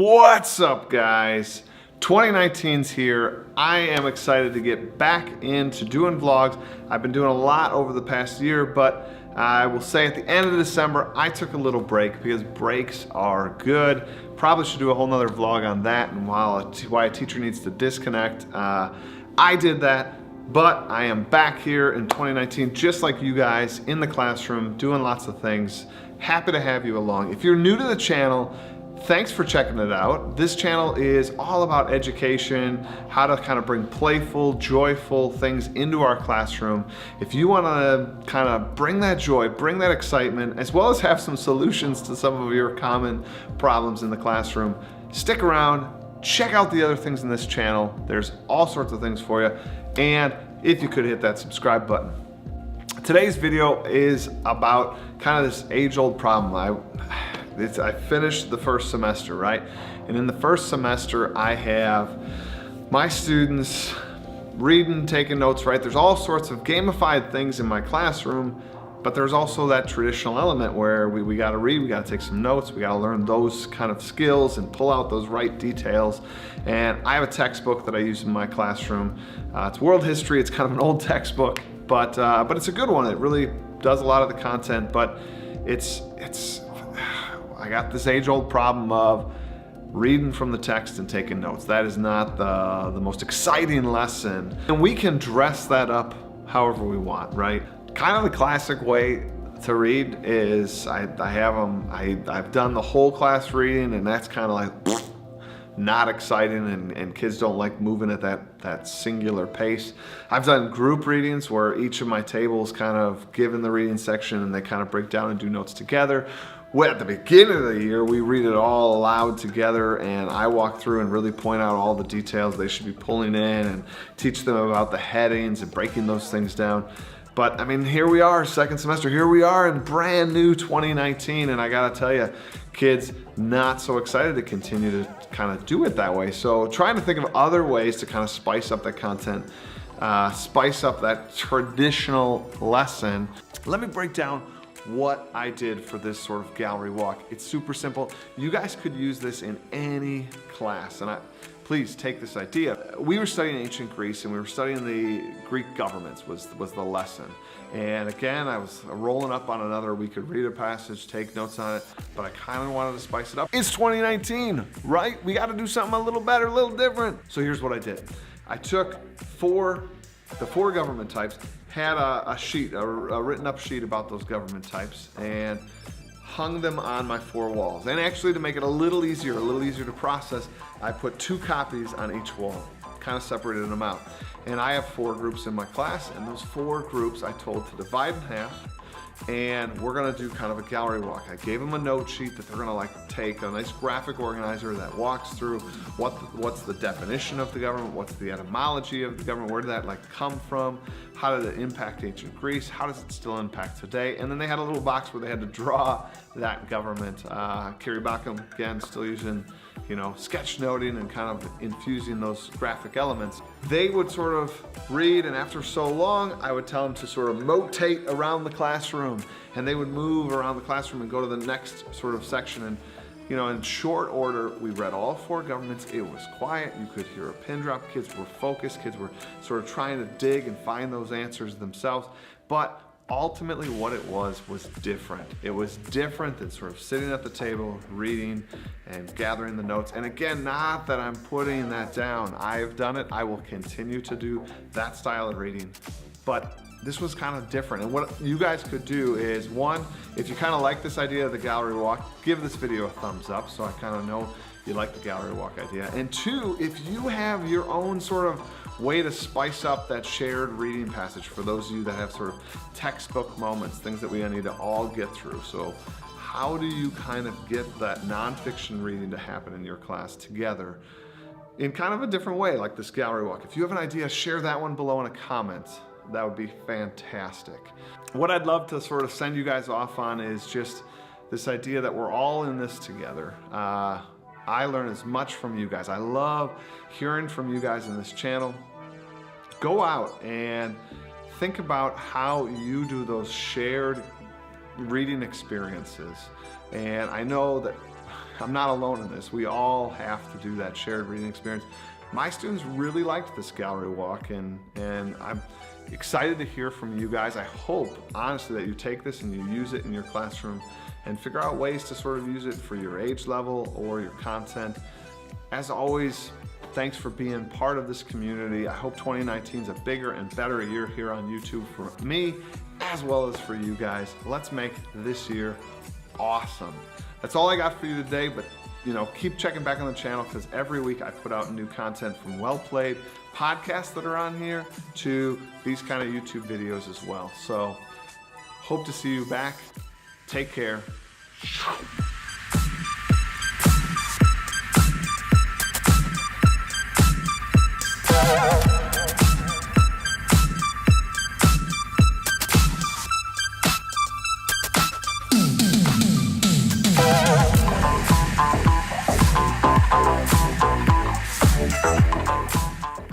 What's up, guys? 2019's here. I am excited to get back into doing vlogs. I've been doing a lot over the past year, but I will say at the end of December, I took a little break because breaks are good. Probably should do a whole nother vlog on that and why a teacher needs to disconnect. I did that, but I am back here in 2019, just like you guys, in the classroom, doing lots of things. Happy to have you along. If you're new to the channel, thanks for checking it out. This channel is all about education, how to kind of bring playful, joyful things into our classroom. If you want to kind of bring that joy, bring that excitement, as well as have some solutions to some of your common problems in the classroom, stick around, check out the other things in this channel. There's all sorts of things for you. And if you could hit that subscribe button. Today's video is about kind of this age-old problem. I finished the first semester, right? And in the first semester, I have my students reading, taking notes, right? There's all sorts of gamified things in my classroom, but there's also that traditional element where we gotta read, we gotta take some notes, we gotta learn those kind of skills and pull out those right details. And I have a textbook that I use in my classroom. It's world history, it's kind of an old textbook, but it's a good one. It really does a lot of the content, but I got this age-old problem of reading from the text and taking notes. That is not the most exciting lesson. And we can dress that up however we want, right? Kind of the classic way to read is I've done the whole class reading, and that's kind of like not exciting, and kids don't like moving at that singular pace. I've done group readings where each of my tables kind of given the reading section and they kind of break down and do notes together. Well, at the beginning of the year, we read it all aloud together, and I walk through and really point out all the details they should be pulling in and teach them about the headings and breaking those things down. But I mean, here we are, second semester, here we are in brand new 2019, and I gotta tell you, kids not so excited to continue to kind of do it that way. So trying to think of other ways to kind of spice up that content, spice up that traditional lesson. Let me break down what I did for this sort of gallery walk. It's super simple. You guys could use this in any class, and please take this idea. We were studying ancient Greece, and we were studying the Greek governments was the lesson. And again, I was rolling up on another, we could read a passage, take notes on it, but I kind of wanted to spice it up. It's 2019, right? We got to do something a little better, a little different. So here's what I did. I took the four government types, had a sheet, a written up sheet about those government types, and hung them on my four walls. And actually, to make it a little easier to process, I put 2 copies on each wall, kind of separated them out. And I have 4 groups in my class, and those 4 groups I told to divide in half, and we're gonna do kind of a gallery walk. I gave them a note sheet that they're gonna like take, a nice graphic organizer that walks through what's the definition of the government, what's the etymology of the government, where did that like come from, how did it impact ancient Greece, how does it still impact today, and then they had a little box where they had to draw that government. Carrie Backham, again, still using sketchnoting and kind of infusing those graphic elements. They would sort of read, and after so long, I would tell them to sort of rotate around the classroom, and they would move around the classroom and go to the next sort of section. And in short order, we read all 4 governments. It was quiet. You could hear a pin drop. Kids were focused. Kids were sort of trying to dig and find those answers themselves. But ultimately what it was different. It was different than sort of sitting at the table, reading and gathering the notes. And again, not that I'm putting that down. I have done it. I will continue to do that style of reading. But this was kind of different. And what you guys could do is, one, if you kind of like this idea of the gallery walk, give this video a thumbs up so I kind of know you like the gallery walk idea. And 2, if you have your own sort of way to spice up that shared reading passage for those of you that have sort of textbook moments, things that we need to all get through. So how do you kind of get that nonfiction reading to happen in your class together in kind of a different way, like this gallery walk? If you have an idea, share that one below in a comment. That would be fantastic. What I'd love to sort of send you guys off on is just this idea that we're all in this together. I learn as much from you guys. I love hearing from you guys in this channel. Go out and think about how you do those shared reading experiences. And I know that I'm not alone in this. We all have to do that shared reading experience. My students really liked this gallery walk, and I'm excited to hear from you guys. I hope, honestly, that you take this and you use it in your classroom and figure out ways to sort of use it for your age level or your content. As always, thanks for being part of this community. I hope 2019 is a bigger and better year here on YouTube for me, as well as for you guys. Let's make this year awesome. That's all I got for you today, but keep checking back on the channel, because every week I put out new content, from Well Played podcasts that are on here to these kind of YouTube videos as well. So hope to see you back. Take care.